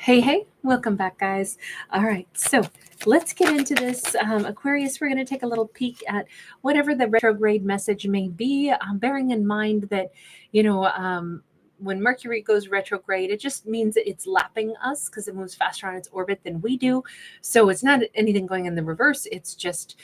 Hey, welcome back, guys. All right, so let's get into this. Aquarius, we're going to take a little peek at whatever the retrograde message may be, bearing in mind that, you know, when Mercury goes retrograde, it just means that it's lapping us because it moves faster on its orbit than we do. So it's not anything going in the reverse. It's just,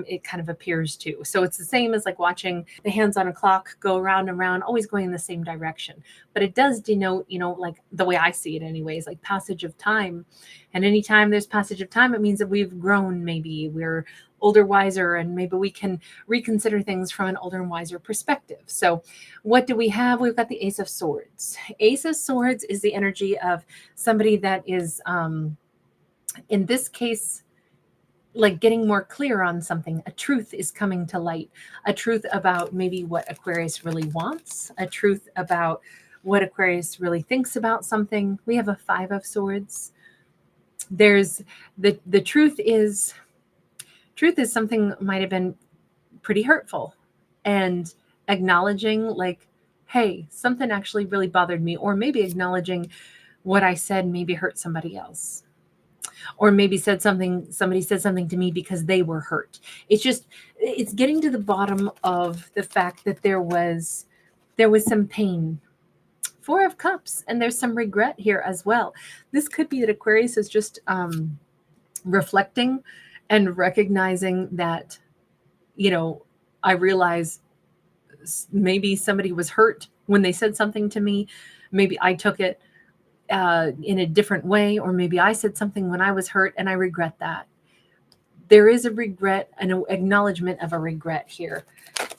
it kind of appears to. So it's the same as like watching the hands on a clock go around and around, always going in the same direction, but it does denote, like the way I see it anyways, like passage of time. And anytime there's passage of time, it means that we've grown. Maybe we're older, wiser, and maybe we can reconsider things from an older and wiser perspective. So what do we have? We've got the Ace of Swords. Ace of Swords is the energy of somebody that is, in this case, like getting more clear on something. A truth is coming to light, a truth about maybe what Aquarius really wants, a truth about what Aquarius really thinks about something. We have a Five of Swords. There's the truth is something might have been pretty hurtful, and acknowledging like, hey, something actually really bothered me, or maybe acknowledging what I said maybe hurt somebody else, or maybe somebody said something to me because they were hurt. It's getting to the bottom of the fact that there was some pain. Four of Cups, and there's some regret here as well. This could be that Aquarius is just reflecting and recognizing that, I realize maybe somebody was hurt when they said something to me. Maybe I took it in a different way, or maybe I said something when I was hurt and I regret that. There is a regret, an acknowledgement of a regret here.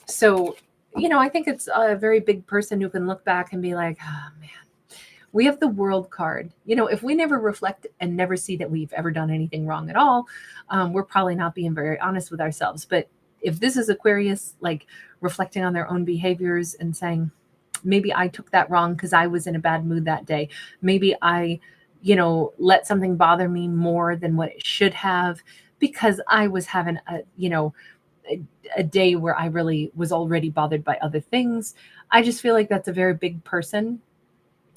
So, I think it's a very big person who can look back and be like, oh man, we have the World card. If we never reflect and never see that we've ever done anything wrong at all, we're probably not being very honest with ourselves. But if this is Aquarius, like reflecting on their own behaviors and saying, maybe I took that wrong because I was in a bad mood that day. Maybe I, let something bother me more than what it should have because I was having a day where I really was already bothered by other things. I just feel like that's a very big person.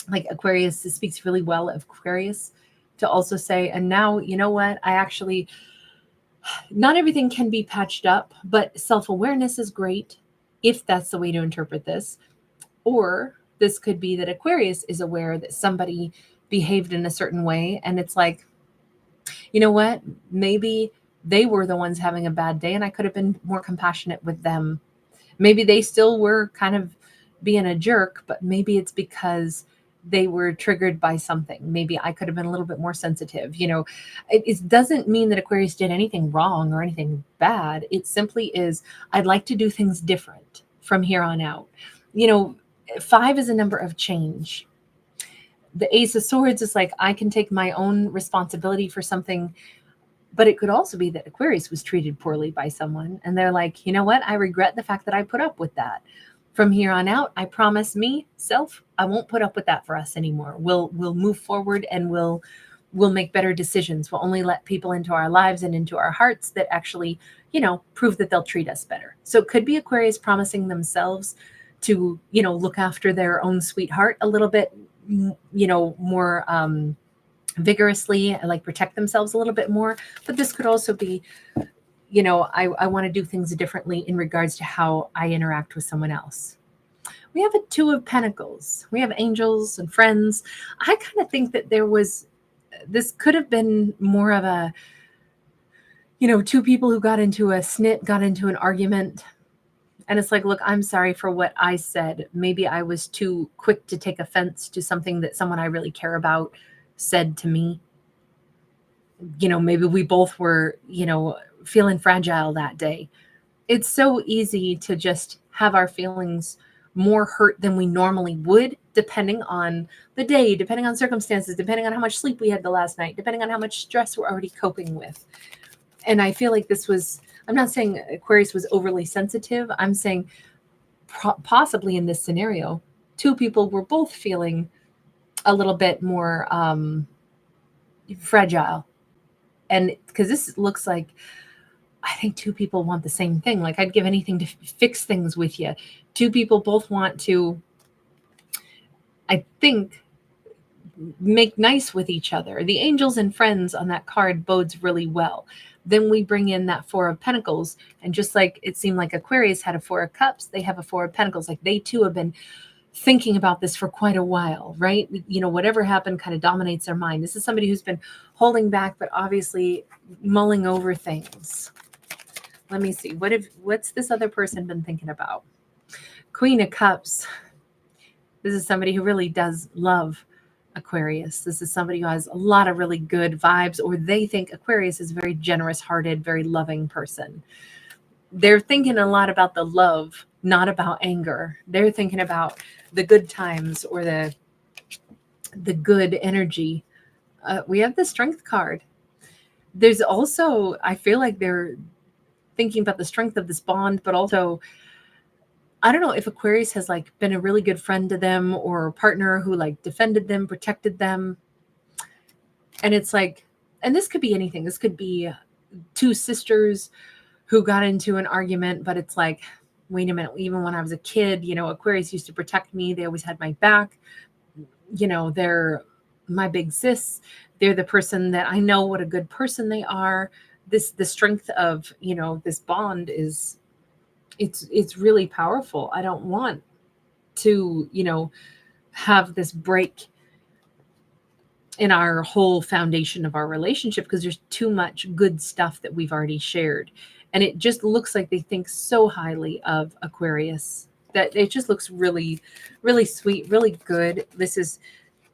Like Aquarius speaks really well of Aquarius to also say, and now, you know what? I actually, not everything can be patched up, but self-awareness is great if that's the way to interpret this. Or this could be that Aquarius is aware that somebody behaved in a certain way. And it's like, you know what? Maybe they were the ones having a bad day and I could have been more compassionate with them. Maybe they still were kind of being a jerk, but maybe it's because they were triggered by something. Maybe I could have been a little bit more sensitive. It doesn't mean that Aquarius did anything wrong or anything bad. It simply is, I'd like to do things different from here on out. 5 is a number of change. The Ace of Swords is like, I can take my own responsibility for something, but it could also be that Aquarius was treated poorly by someone. And they're like, you know what? I regret the fact that I put up with that. From here on out, I promise myself, I won't put up with that for us anymore. We'll move forward and we'll make better decisions. We'll only let people into our lives and into our hearts that actually, prove that they'll treat us better. So it could be Aquarius promising themselves to, look after their own sweetheart a little bit, more vigorously, like protect themselves a little bit more. But this could also be, I want to do things differently in regards to how I interact with someone else. We have a Two of Pentacles. We have angels and friends. I kind of think that this could have been more of a, two people who got into an argument. And it's like, look, I'm sorry for what I said. Maybe I was too quick to take offense to something that someone I really care about said to me. Maybe we both were, feeling fragile that day. It's so easy to just have our feelings more hurt than we normally would, depending on the day, depending on circumstances, depending on how much sleep we had the last night, depending on how much stress we're already coping with. And I feel like I'm not saying Aquarius was overly sensitive. I'm saying possibly in this scenario, two people were both feeling a little bit more fragile. And because this looks like, I think two people want the same thing. Like, I'd give anything to fix things with you. Two people both want to, I think, make nice with each other. The angels and friends on that card bodes really well. Then we bring in that Four of Pentacles, and just like it seemed like Aquarius had a Four of Cups, they have a Four of Pentacles. Like they too have been thinking about this for quite a while, right? You know, whatever happened kind of dominates their mind. This is somebody who's been holding back, but obviously mulling over things. Let me see. What's this other person been thinking about? Queen of Cups. This is somebody who really does love Aquarius. This is somebody who has a lot of really good vibes, or they think Aquarius is a very generous hearted, very loving person. They're thinking a lot about the love, not about anger. They're thinking about the good times or the good energy. We have the Strength card. There's also, I feel like they're thinking about the strength of this bond, but also, I don't know if Aquarius has like been a really good friend to them or a partner who like defended them, protected them. And it's like, and this could be anything. This could be two sisters who got into an argument, but it's like, wait a minute, even when I was a kid, you know, Aquarius used to protect me. They always had my back. You know, they're my big sis. They're the person that I know what a good person they are. The strength of, you know, this bond is, it's really powerful. I don't want to, you know, have this break in our whole foundation of our relationship because there's too much good stuff that we've already shared. And it just looks like they think so highly of Aquarius that it just looks really, really sweet, really good. This is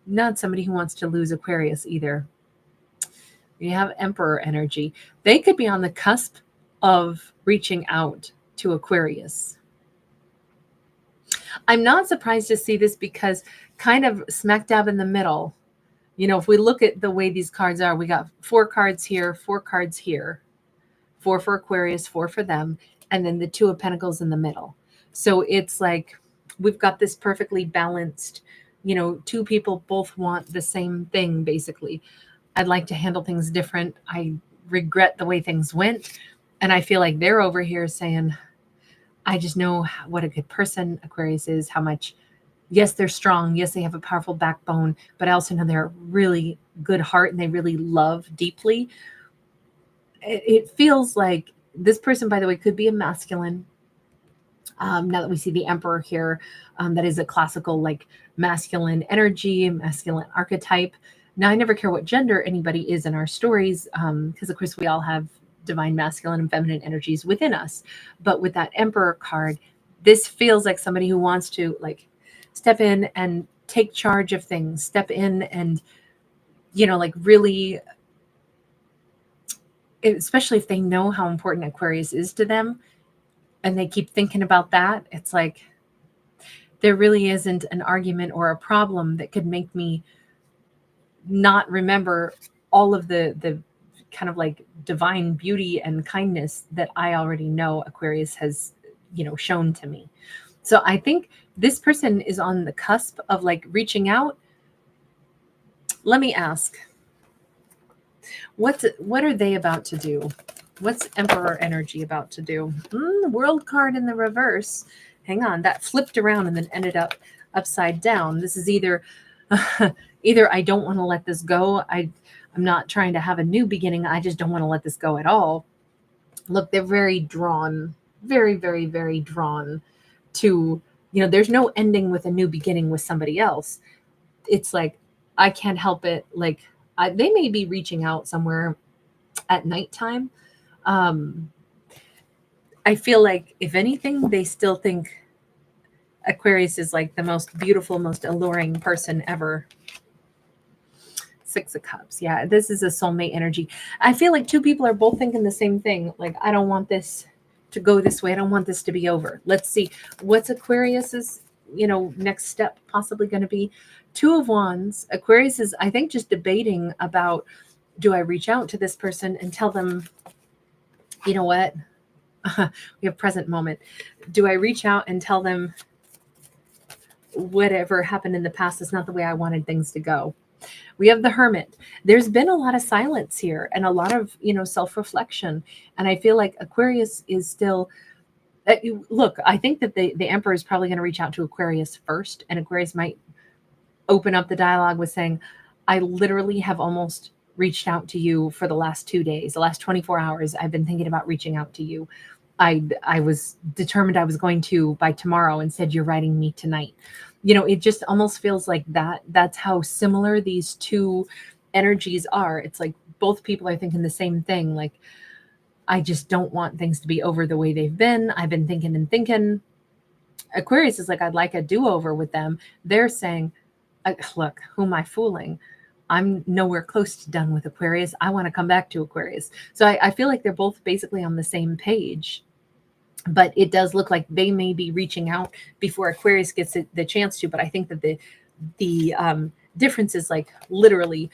not somebody who wants to lose Aquarius either. You have Emperor energy. They could be on the cusp of reaching out to Aquarius. I'm not surprised to see this because kind of smack dab in the middle, you know, if we look at the way these cards are, we got 4 cards here, 4 cards here, 4 for Aquarius, 4 for them, and then the Two of Pentacles in the middle. So it's like we've got this perfectly balanced, you know, two people both want the same thing, basically. I'd like to handle things different. I regret the way things went. And I feel like they're over here saying, I just know what a good person Aquarius is, how much, yes, they're strong. Yes, they have a powerful backbone, but I also know they're a really good heart and they really love deeply. It feels like this person, by the way, could be a masculine. Now that we see the Emperor here, that is a classical, like masculine energy, masculine archetype. Now, I never care what gender anybody is in our stories, because of course we all have divine masculine and feminine energies within us. But with that Emperor card, this feels like somebody who wants to like step in and take charge of things, step in and, you know, like really, especially if they know how important Aquarius is to them and they keep thinking about that, it's like there really isn't an argument or a problem that could make me not remember all of the kind of like divine beauty and kindness that I already know Aquarius has, you know, shown to me. So I think this person is on the cusp of like reaching out. Let me ask, what are they about to do? What's Emperor energy about to do? World card in the reverse. Hang on, that flipped around and then ended up upside down. This is either either I don't want to let this go. I'm not trying to have a new beginning. I just don't want to let this go at all. Look, they're very drawn, very, very, very drawn to, you know, there's no ending with a new beginning with somebody else. It's like, I can't help it. Like they may be reaching out somewhere at nighttime. I feel like if anything, they still think Aquarius is like the most beautiful, most alluring person ever. 6 of Cups. Yeah, this is a soulmate energy. I feel like two people are both thinking the same thing. Like, I don't want this to go this way. I don't want this to be over. Let's see. What's Aquarius's, you know, next step possibly going to be? 2 of Wands. Aquarius is, I think, just debating about, do I reach out to this person and tell them, you know what? We have present moment. Do I reach out and tell them whatever happened in the past is not the way I wanted things to go? We have the Hermit. There's been a lot of silence here and a lot of, you know, self-reflection. And I feel like Aquarius is still, look, I think that the Emperor is probably going to reach out to Aquarius first, and Aquarius might open up the dialogue with saying, I literally have almost reached out to you for the last 2 days, the last 24 hours. I've been thinking about reaching out to you. I was determined I was going to by tomorrow. Instead, you're writing me tonight. You know, it just almost feels like that's how similar these two energies are. It's like both people are thinking the same thing. Like, I just don't want things to be over the way they've been. I've been thinking and thinking. Aquarius is like, I'd like a do-over with them. They're saying, look, who am I fooling? I'm nowhere close to done with Aquarius. I want to come back to Aquarius. So I feel like they're both basically on the same page. But it does look like they may be reaching out before Aquarius gets the chance to. But I think that the difference is like literally,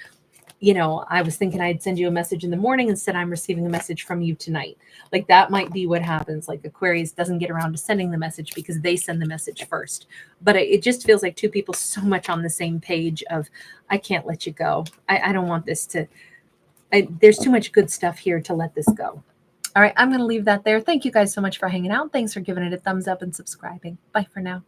you know, I was thinking I'd send you a message in the morning. Instead, I'm receiving a message from you tonight. Like that might be what happens. Like Aquarius doesn't get around to sending the message because they send the message first. But it just feels like two people so much on the same page of, I can't let you go. I don't want this to, there's too much good stuff here to let this go. All right, I'm going to leave that there. Thank you guys so much for hanging out. Thanks for giving it a thumbs up and subscribing. Bye for now.